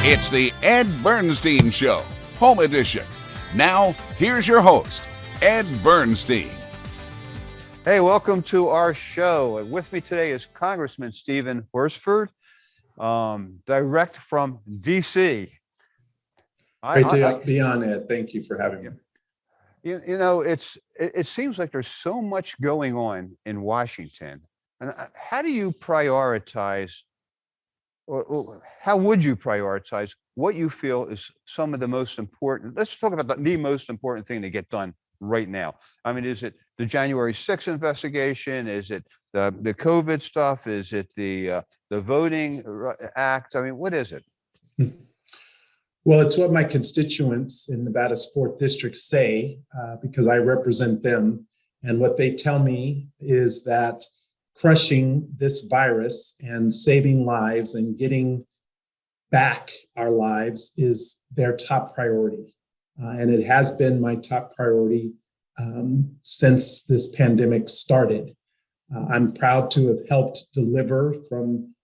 It's the Ed Bernstein Show, Home Edition. Now, here's your host, Ed Bernstein. Hey, welcome to our show. With me today is Congressman Steven Horsford, direct from D.C. Great to be on, Ed. Thank you for having me. You know, it seems like there's so much going on in Washington. And how do you prioritize, or how would you prioritize what you feel is some of the most important? Let's talk about the most important thing to get done right now. I mean, is it the January 6th investigation? Is it the COVID stuff? Is it the Voting Act? I mean, what is it? Well, it's what my constituents in Nevada's 4th District say, because I represent them. And what they tell me is that crushing this virus and saving lives and getting back our lives is their top priority. And it has been my top priority since this pandemic started. I'm proud to have helped deliver from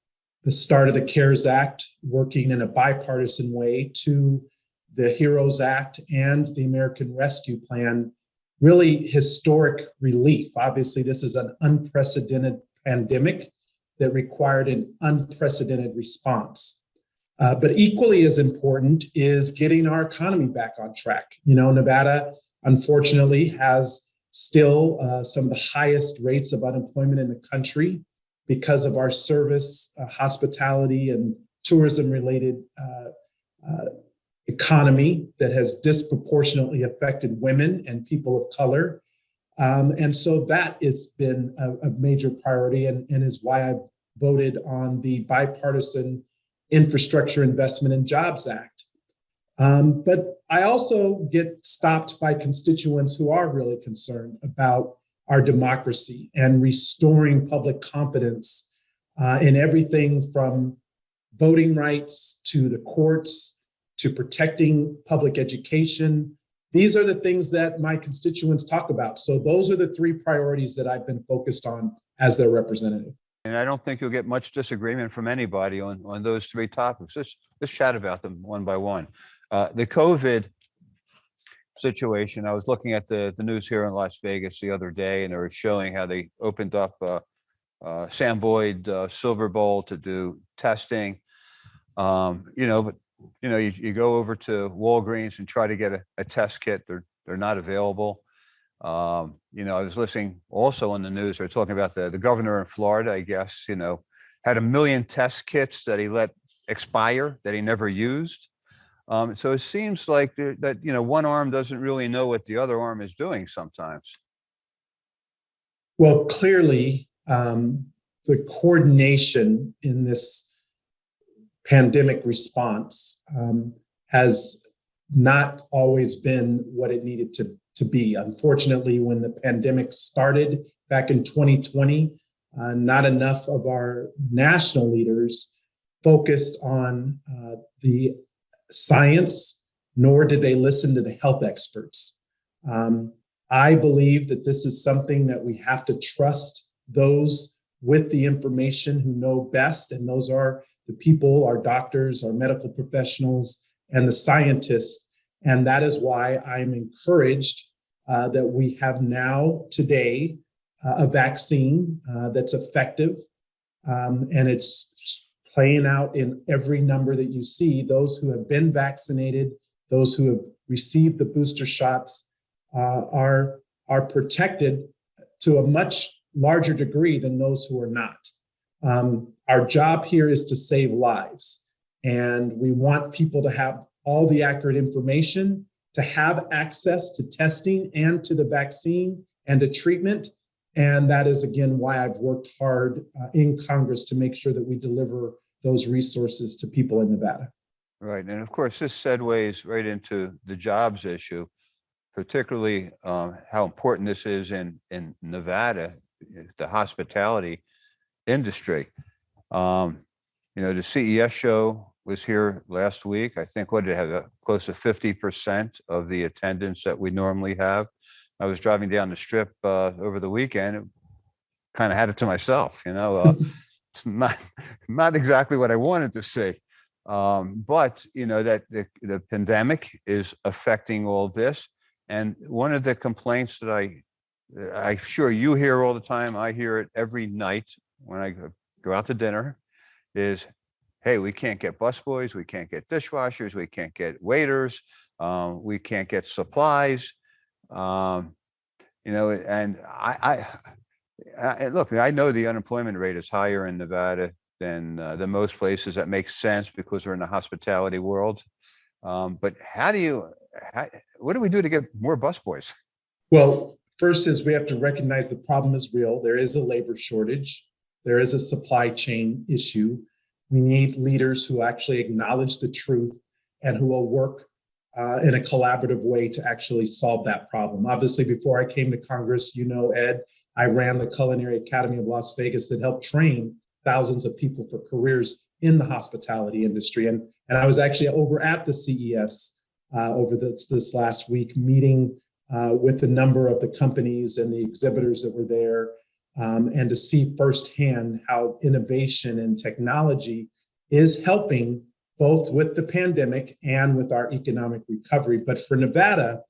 the start of the CARES Act, working in a bipartisan way, to the HEROES Act and the American Rescue Plan, really historic relief. Obviously, this is an unprecedented pandemic that required an unprecedented response. But equally as important is getting our economy back on track. You know, Nevada, unfortunately, has still some of the highest rates of unemployment in the country because of our service, hospitality, and tourism-related economy that has disproportionately affected women and people of color. And so that has been a major priority and is why I've voted on the Bipartisan Infrastructure Investment and Jobs Act. But I also get stopped by constituents who are really concerned about our democracy and restoring public confidence in everything from voting rights to the courts to protecting public education. These are the things that my constituents talk about. So those are the three priorities that I've been focused on as their representative. And I don't think you'll get much disagreement from anybody on those three topics. Let's chat about them one by one. The COVID situation, I was looking at the news here in Las Vegas the other day, and they were showing how they opened up Sam Boyd Silver Bowl to do testing. You go over to Walgreens and try to get a test kit. They're not available. I was listening also on the news. They're talking about the governor in Florida, I guess, had 1 million test kits that he let expire that he never used. So it seems like that one arm doesn't really know what the other arm is doing sometimes. Well, clearly, the coordination in this pandemic response has not always been what it needed to be. Unfortunately, when the pandemic started back in 2020, not enough of our national leaders focused on the science, nor did they listen to the health experts. I believe that this is something that we have to trust those with the information who know best, and those are the people, our doctors, our medical professionals, and the scientists. And that is why I'm encouraged that we have now today a vaccine that's effective, and it's playing out in every number that you see. Those who have been vaccinated, those who have received the booster shots are protected to a much larger degree than those who are not. Our job here is to save lives, and we want people to have all the accurate information, to have access to testing and to the vaccine and to treatment. And that is, again, why I've worked hard in Congress to make sure that we deliver those resources to people in Nevada. Right. And of course, this segues right into the jobs issue, particularly how important this is in Nevada, the hospitality industry. The CES show was here last week. I think what did it have, close to 50% of the attendance that we normally have. I was driving down the strip over the weekend, kind of had it to myself. It's not exactly what I wanted to see. But that the pandemic is affecting all this. And one of the complaints that I'm sure you hear all the time, I hear it every night when I go out to dinner, is, hey, we can't get busboys, we can't get dishwashers, we can't get waiters, we can't get supplies. And look, I know the unemployment rate is higher in Nevada than most places. That makes sense because we're in the hospitality world. But what do we do to get more busboys? Well, first is we have to recognize the problem is real. There is a labor shortage. There is a supply chain issue. We need leaders who actually acknowledge the truth and who will work in a collaborative way to actually solve that problem. Obviously, before I came to Congress, Ed, I ran the Culinary Academy of Las Vegas that helped train thousands of people for careers in the hospitality industry. And I was actually over at the CES over this last week, meeting with a number of the companies and the exhibitors that were there, and to see firsthand how innovation and technology is helping both with the pandemic and with our economic recovery. But for Nevada,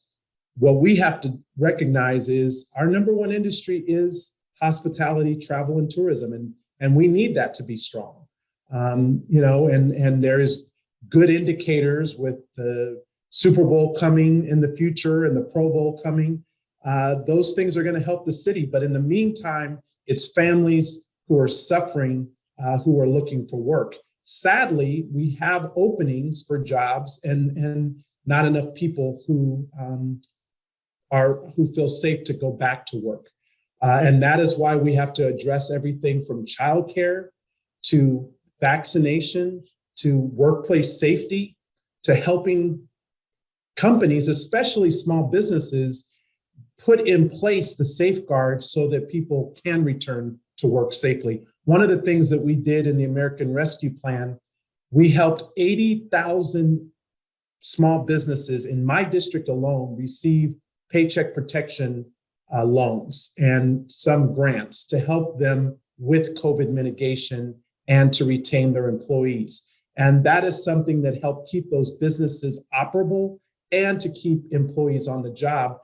what we have to recognize is our number one industry is hospitality, travel, and tourism, and we need that to be strong. And there is good indicators with the Super Bowl coming in the future and the Pro Bowl coming. Those things are going to help the city. But in the meantime, it's families who are suffering, who are looking for work. Sadly, we have openings for jobs and not enough people who feel safe to go back to work. And that is why we have to address everything from childcare to vaccination to workplace safety to helping companies, especially small businesses, put in place the safeguards so that people can return to work safely. One of the things that we did in the American Rescue Plan, we helped 80,000 small businesses in my district alone receive paycheck protection loans and some grants to help them with COVID mitigation and to retain their employees. And that is something that helped keep those businesses operable and to keep employees on the job.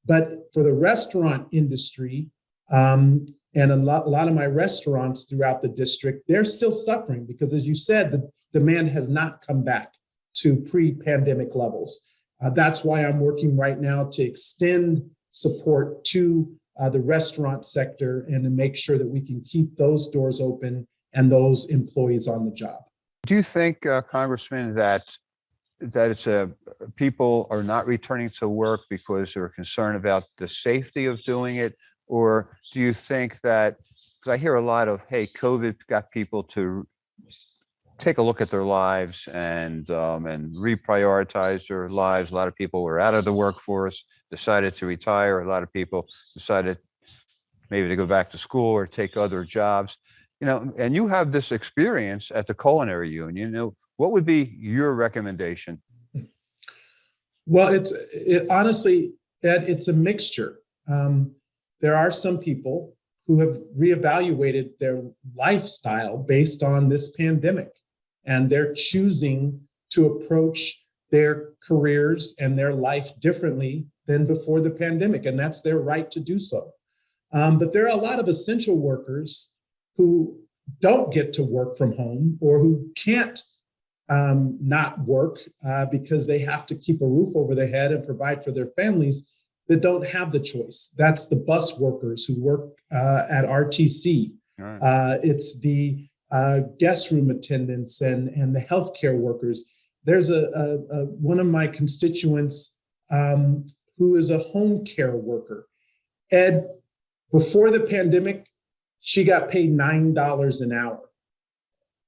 But for the restaurant industry, and a lot of my restaurants throughout the district, they're still suffering because, as you said, the demand has not come back to pre-pandemic levels. That's why I'm working right now to extend support to the restaurant sector and to make sure that we can keep those doors open and those employees on the job. Do you think, Congressman, that it's people are not returning to work because they're concerned about the safety of doing it? Or do you think that, because I hear a lot of, hey, COVID got people to take a look at their lives and reprioritize their lives. A lot of people were out of the workforce, decided to retire. A lot of people decided maybe to go back to school or take other jobs. And you have this experience at the Culinary Union. What would be your recommendation? Well, honestly, Ed, it's a mixture. There are some people who have reevaluated their lifestyle based on this pandemic, and they're choosing to approach their careers and their life differently than before the pandemic, and that's their right to do so. But there are a lot of essential workers who don't get to work from home or who can't not work because they have to keep a roof over their head and provide for their families, that don't have the choice. That's the bus workers who work at RTC. Right. It's the guest room attendants and the healthcare workers. There's one of my constituents who is a home care worker. Ed, before the pandemic, she got paid $9 an hour.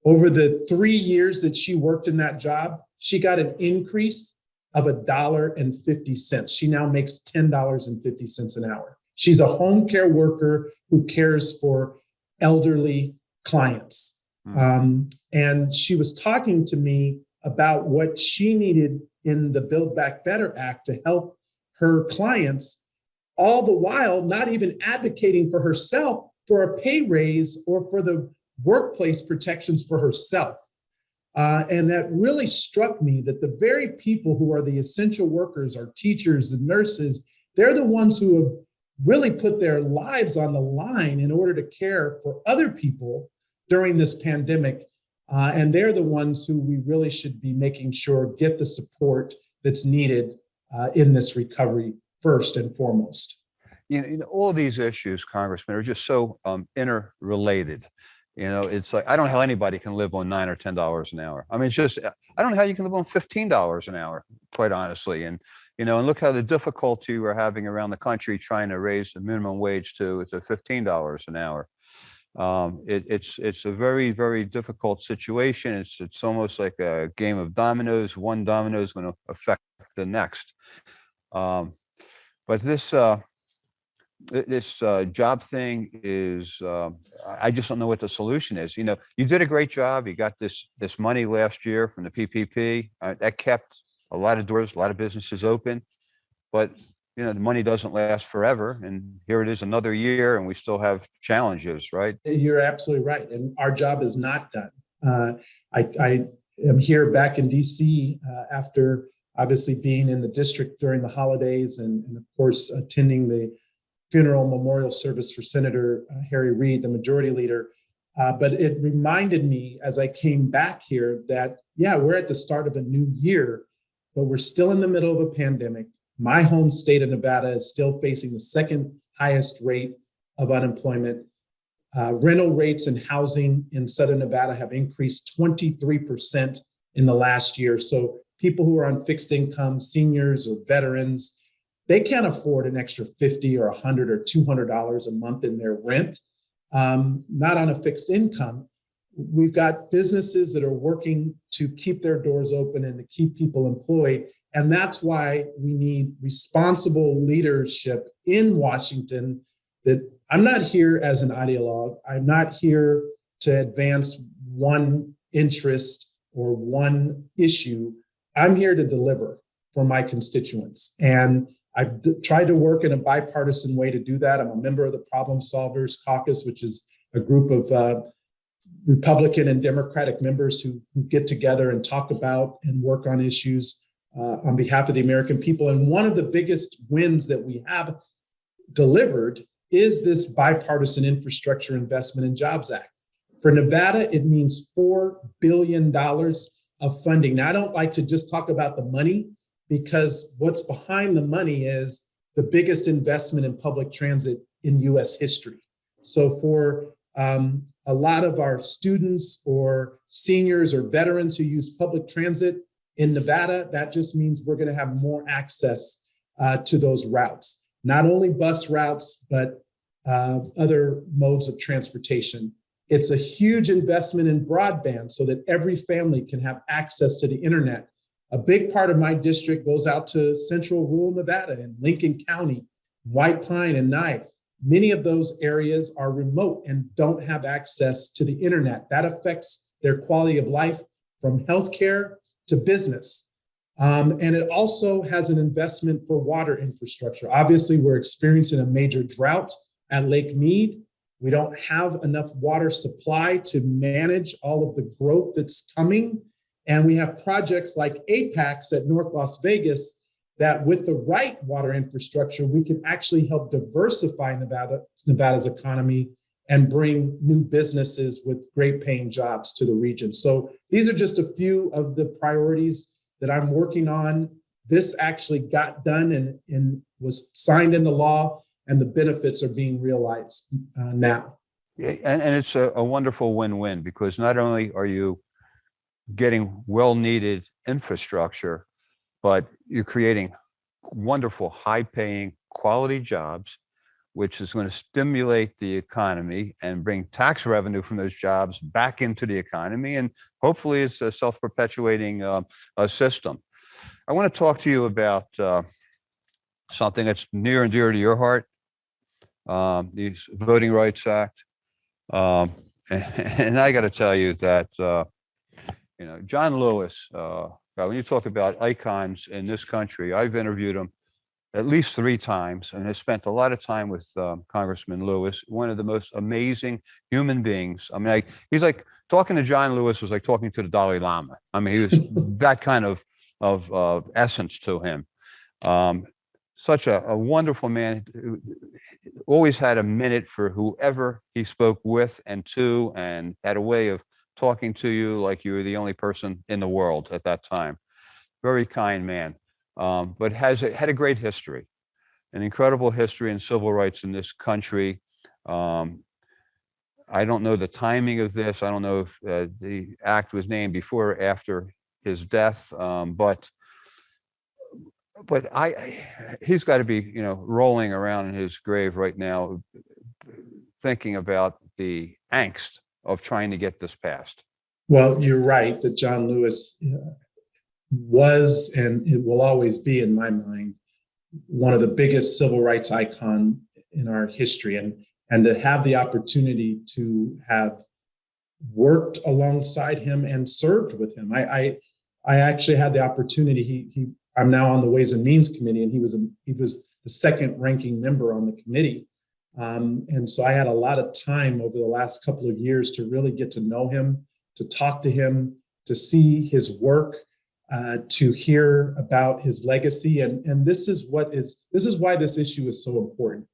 Over the 3 years that she worked in that job, she got an increase of $1.50. She now makes $10.50 an hour. She's a home care worker who cares for elderly clients. And she was talking to me about what she needed in the Build Back Better Act to help her clients, all the while not even advocating for herself for a pay raise or for the workplace protections for herself. And that really struck me that the very people who are the essential workers, our teachers and nurses, they're the ones who have really put their lives on the line in order to care for other people during this pandemic. And they're the ones who we really should be making sure get the support that's needed in this recovery first and foremost. All these issues, Congressman, are just so interrelated. It's like, I don't know how anybody can live on $9 or $10 an hour. I mean, it's just, I don't know how you can live on $15 an hour, quite honestly. And look how the difficulty we're having around the country trying to raise the minimum wage to $15 an hour. It's a very, very difficult situation. It's almost like a game of dominoes. One domino is going to affect the next. But this job thing is, I just don't know what the solution is. You did a great job. You got this money last year from the PPP. That kept a lot of doors, a lot of businesses open. But the money doesn't last forever. And here it is another year and we still have challenges, right? You're absolutely right. And our job is not done. I am here back in DC after obviously being in the district during the holidays and of course, attending the funeral memorial service for Senator Harry Reid, the majority leader. But it reminded me as I came back here that, yeah, we're at the start of a new year, but we're still in the middle of a pandemic. My home state of Nevada is still facing the second highest rate of unemployment. Rental rates and housing in Southern Nevada have increased 23% in the last year. So people who are on fixed income, seniors or veterans, they can't afford an extra $50 or $100 or $200 a month in their rent, not on a fixed income. We've got businesses that are working to keep their doors open and to keep people employed. And that's why we need responsible leadership in Washington. That I'm not here as an ideologue. I'm not here to advance one interest or one issue. I'm here to deliver for my constituents. And I've tried to work in a bipartisan way to do that. I'm a member of the Problem Solvers Caucus, which is a group of Republican and Democratic members who get together and talk about and work on issues on behalf of the American people. And one of the biggest wins that we have delivered is this bipartisan Infrastructure Investment and Jobs Act. For Nevada, it means $4 billion of funding. Now, I don't like to just talk about the money, because what's behind the money is the biggest investment in public transit in US history. So for a lot of our students or seniors or veterans who use public transit in Nevada, that just means we're going to have more access to those routes, not only bus routes, but other modes of transportation. It's a huge investment in broadband so that every family can have access to the internet. A big part of my district goes out to central rural Nevada and Lincoln County, White Pine and Nye. Many of those areas are remote and don't have access to the internet. That affects their quality of life from healthcare to business. And it also has an investment for water infrastructure. Obviously, we're experiencing a major drought at Lake Mead. We don't have enough water supply to manage all of the growth that's coming. And we have projects like APACS at North Las Vegas that with the right water infrastructure, we can actually help diversify Nevada's economy and bring new businesses with great paying jobs to the region. So these are just a few of the priorities that I'm working on. This actually got done and was signed into law, and the benefits are being realized now. Yeah, and it's a wonderful win-win, because not only are you getting well-needed infrastructure, but you're creating wonderful, high-paying, quality jobs, which is going to stimulate the economy and bring tax revenue from those jobs back into the economy. And hopefully it's a self-perpetuating system. I want to talk to you about something that's near and dear to your heart, the Voting Rights Act. And I got to tell you that John Lewis, when you talk about icons in this country, I've interviewed him at least 3 times, and has spent a lot of time with Congressman Lewis, one of the most amazing human beings. I mean, he's like talking to John Lewis was like talking to the Dalai Lama. I mean, he was that kind of essence to him. Such a wonderful man, who always had a minute for whoever he spoke with and to, and had a way of talking to you like you were the only person in the world at that time. Very kind man, but had a great history, an incredible history in civil rights in this country. I don't know the timing of this. I don't know if the act was named before or after his death, but he's got to be, rolling around in his grave right now, thinking about the angst of trying to get this passed. Well, you're right that John Lewis was, and it will always be in my mind, one of the biggest civil rights icon in our history. And to have the opportunity to have worked alongside him and served with him. I actually had the opportunity. I'm now on the Ways and Means Committee, and he was the second ranking member on the committee. And so I had a lot of time over the last couple of years to really get to know him, to talk to him, to see his work, to hear about his legacy. And this is why this issue is so important.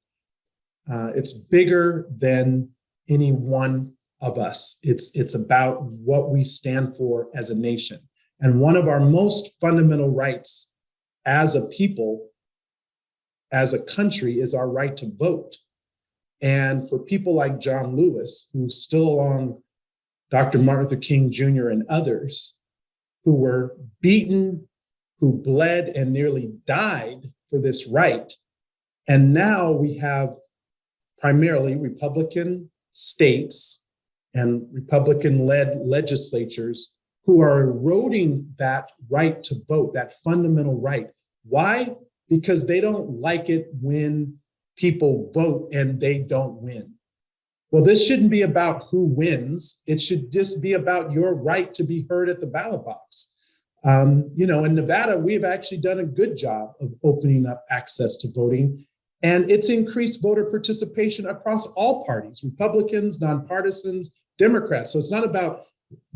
It's bigger than any one of us. It's about what we stand for as a nation. And one of our most fundamental rights as a people, as a country, is our right to vote. And for people like John Lewis, who stood along Dr. Martin Luther King Jr. and others, who were beaten, who bled and nearly died for this right. And now we have primarily Republican states and Republican-led legislatures who are eroding that right to vote, that fundamental right. Why? Because they don't like it when people vote and they don't win. Well, this shouldn't be about who wins. It should just be about your right to be heard at the ballot box. In Nevada, we've actually done a good job of opening up access to voting, and it's increased voter participation across all parties, Republicans, nonpartisans, Democrats. So it's not about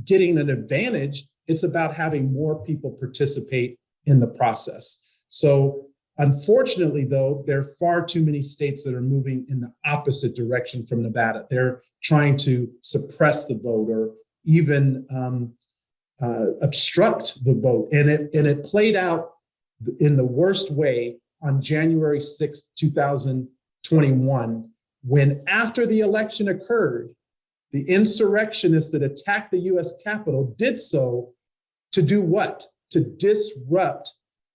getting an advantage. It's about having more people participate in the process. So unfortunately, though, there are far too many states that are moving in the opposite direction from Nevada. They're trying to suppress the vote or even obstruct the vote. And it played out in the worst way on January 6th, 2021, when after the election occurred, the insurrectionists that attacked the US Capitol did so to do what? To disrupt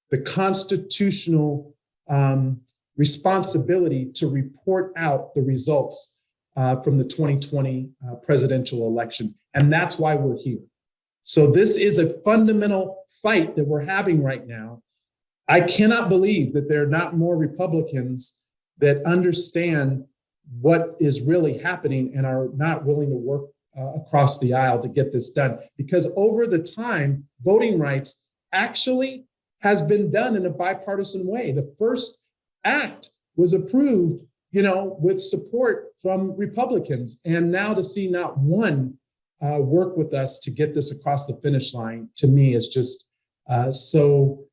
the constitutional responsibility to report out the results from the 2020 presidential election. And that's why we're here. So this is a fundamental fight that we're having right now. I cannot believe that there are not more Republicans that understand what is really happening and are not willing to work across the aisle to get this done. Because over the time, voting rights actually has been done in a bipartisan way. The first act was approved, with support from Republicans. And now to see not one work with us to get this across the finish line, to me, is just so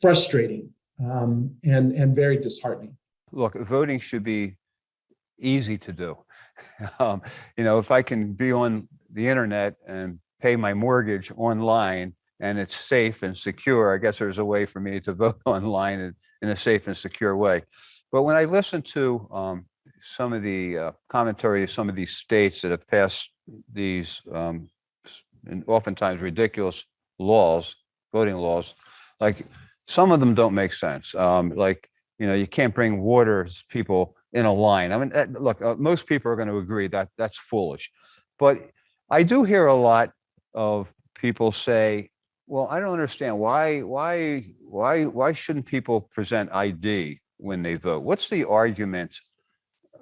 frustrating and very disheartening. Look, voting should be easy to do. If I can be on the internet and pay my mortgage online and it's safe and secure, I guess there's a way for me to vote online in a safe and secure way. But when I listen to some of the commentary of some of these states that have passed these and oftentimes ridiculous laws, voting laws, like some of them don't make sense. You can't bring water people in a line. I mean, look, most people are going to agree that that's foolish. But I do hear a lot of people say, well, I don't understand why shouldn't people present ID when they vote? What's the argument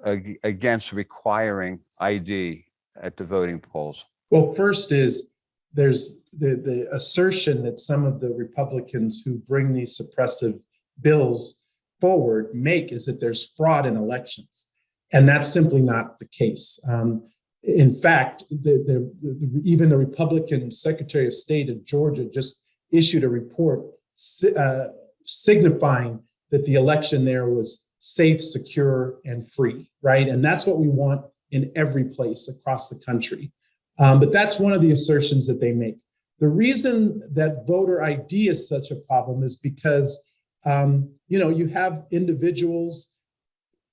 against requiring ID at the voting polls? Well, first is there's the assertion that some of the Republicans who bring these suppressive bills forward make is that there's fraud in elections. And that's simply not the case. In fact, even the Republican Secretary of State of Georgia just issued a report signifying that the election there was safe, secure, and free, right? And that's what we want in every place across the country. But that's one of the assertions that they make. The reason that voter ID is such a problem is because, you have individuals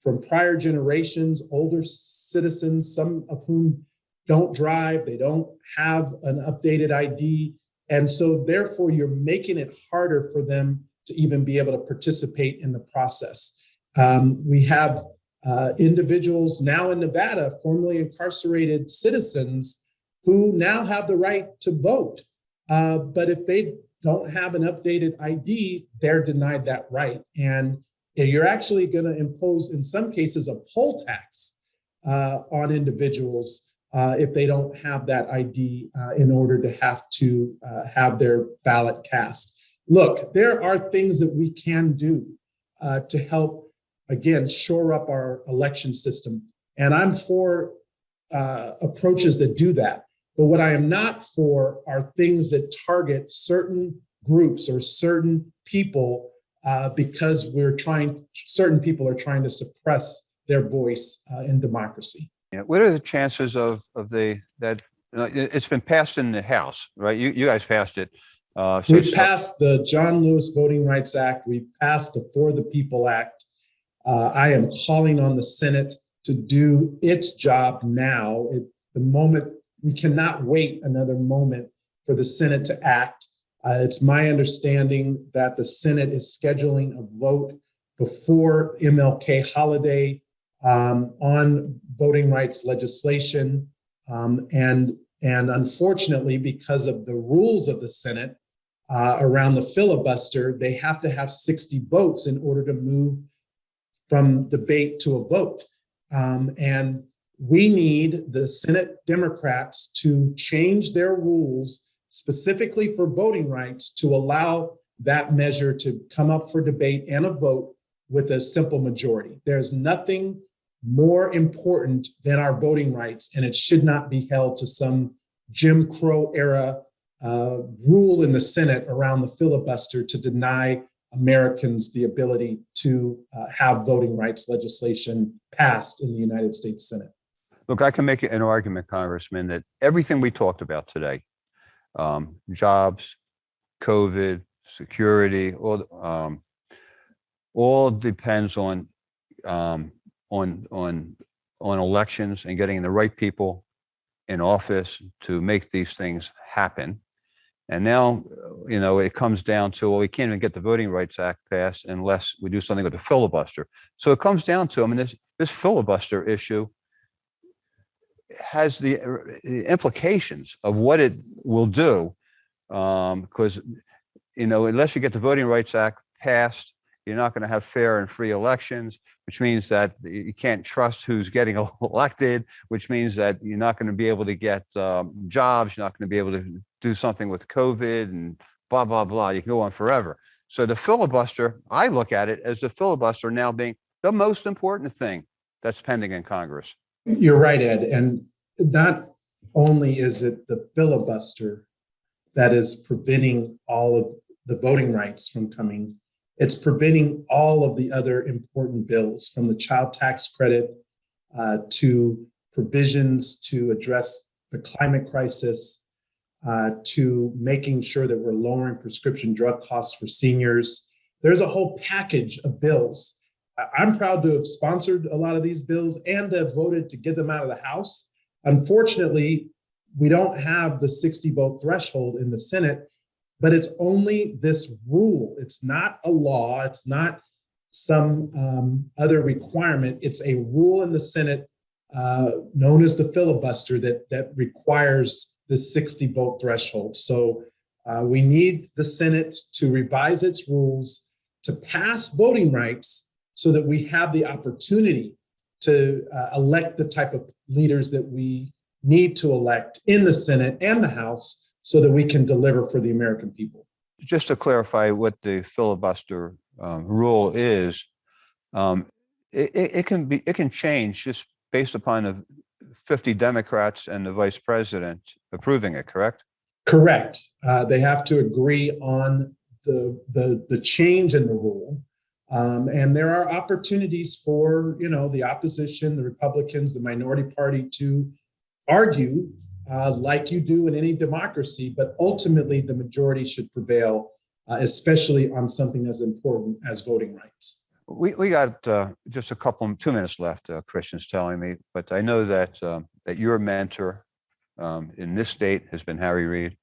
from prior generations, older citizens, some of whom don't drive, they don't have an updated ID. And so therefore you're making it harder for them to even be able to participate in the process. We have individuals now in Nevada, formerly incarcerated citizens who now have the right to vote. But if they don't have an updated ID, they're denied that right. And you're actually going to impose, in some cases, a poll tax on individuals if they don't have that ID in order to have their ballot cast. Look, there are things that we can do to help, again, shore up our election system. And I'm for approaches that do that. But what I am not for are things that target certain groups or certain people because certain people are trying to suppress their voice in democracy. Yeah. What are the chances of it's been passed in the House, right? You guys passed it. We've passed the John Lewis Voting Rights Act. We've passed the For the People Act. I am calling on the Senate to do its job now. We cannot wait another moment for the Senate to act. It's my understanding that the Senate is scheduling a vote before MLK holiday on voting rights legislation. And unfortunately, because of the rules of the Senate around the filibuster, they have to have 60 votes in order to move from debate to a vote. And we need the Senate Democrats to change their rules specifically for voting rights to allow that measure to come up for debate and a vote with a simple majority. There's nothing more important than our voting rights, and it should not be held to some Jim Crow era rule in the Senate around the filibuster to deny Americans the ability to have voting rights legislation passed in the United States Senate. Look, I can make an argument, Congressman, that everything we talked about today, jobs, COVID, security, all depends on elections and getting the right people in office to make these things happen. And now, it comes down to, well, we can't even get the Voting Rights Act passed unless we do something with the filibuster. So it comes down to, this filibuster issue has the implications of what it will do, because, unless you get the Voting Rights Act passed, you're not going to have fair and free elections, which means that you can't trust who's getting elected, which means that you're not going to be able to get jobs. You're not going to be able to do something with COVID and blah, blah, blah. You can go on forever. So the filibuster, I look at it as the filibuster now being the most important thing that's pending in Congress. You're right, Ed. And not only is it the filibuster that is preventing all of the voting rights from coming, it's preventing all of the other important bills, from the child tax credit to provisions to address the climate crisis, to making sure that we're lowering prescription drug costs for seniors. There's a whole package of bills. I'm proud to have sponsored a lot of these bills and to have voted to get them out of the House. Unfortunately, we don't have the 60 vote threshold in the Senate, but it's only this rule. It's not a law. It's not some other requirement. It's a rule in the Senate known as the filibuster that requires the 60 vote threshold. So we need the Senate to revise its rules to pass voting rights so that we have the opportunity to elect the type of leaders that we need to elect in the Senate and the House so that we can deliver for the American people. Just to clarify what the filibuster rule is, Um, it can change just based upon the 50 Democrats and the vice president approving it, correct? Correct. They have to agree on the change in the rule. And there are opportunities for, the opposition, the Republicans, the minority party to argue like you do in any democracy, but ultimately the majority should prevail, especially on something as important as voting rights. We got just 2 minutes left, Christian's telling me, but I know that that your mentor in this state has been Harry Reid.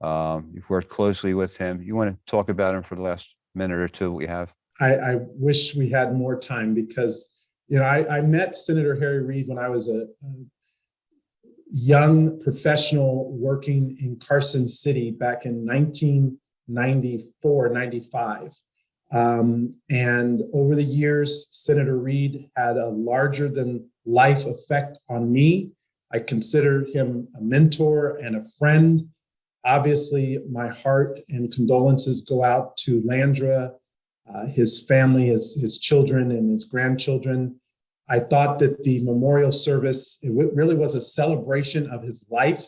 You've worked closely with him. You want to talk about him for the last minute or two we have? I wish we had more time because, I met Senator Harry Reid when I was a young professional working in Carson City back in 1994, 95. And over the years, Senator Reid had a larger than life effect on me. I consider him a mentor and a friend. Obviously, my heart and condolences go out to Landra, his family, his children and his grandchildren. I thought that the memorial service, it really was a celebration of his life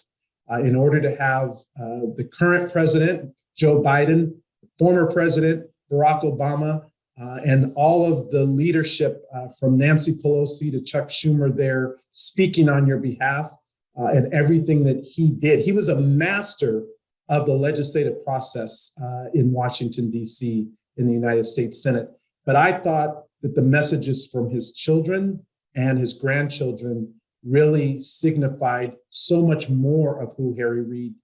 in order to have the current president, Joe Biden, former president, Barack Obama, and all of the leadership from Nancy Pelosi to Chuck Schumer there speaking on your behalf and everything that he did. He was a master of the legislative process in Washington, D.C., in the United States Senate. But I thought that the messages from his children and his grandchildren really signified so much more of who Harry Reid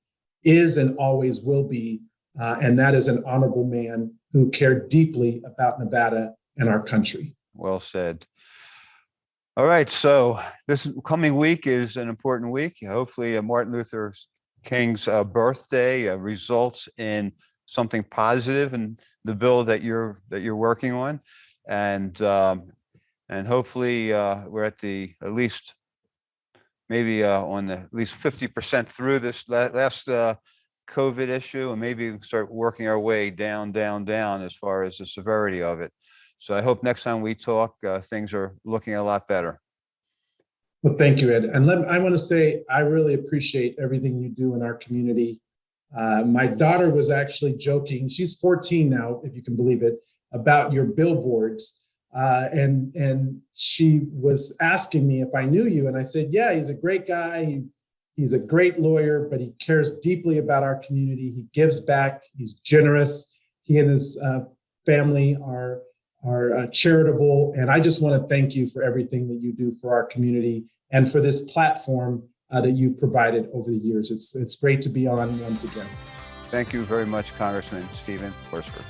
is and always will be. And that is an honorable man who cared deeply about Nevada and our country. Well said. All right, so this coming week is an important week. Hopefully Martin Luther King's birthday results in something positive in the bill that you're working on, and hopefully we're at least 50% through this last COVID issue, and maybe we can start working our way down as far as the severity of it. So I hope next time we talk, things are looking a lot better. Well, thank you, Ed. And I want to say, I really appreciate everything you do in our community. My daughter was actually joking, she's 14 now, if you can believe it, about your billboards. And she was asking me if I knew you. And I said, yeah, he's a great guy. He's a great lawyer, but he cares deeply about our community. He gives back. He's generous. He and his family are charitable. And I just want to thank you for everything that you do for our community and for this platform that you've provided over the years. It's great to be on once again. Thank you very much, Congressman Steven Horsford.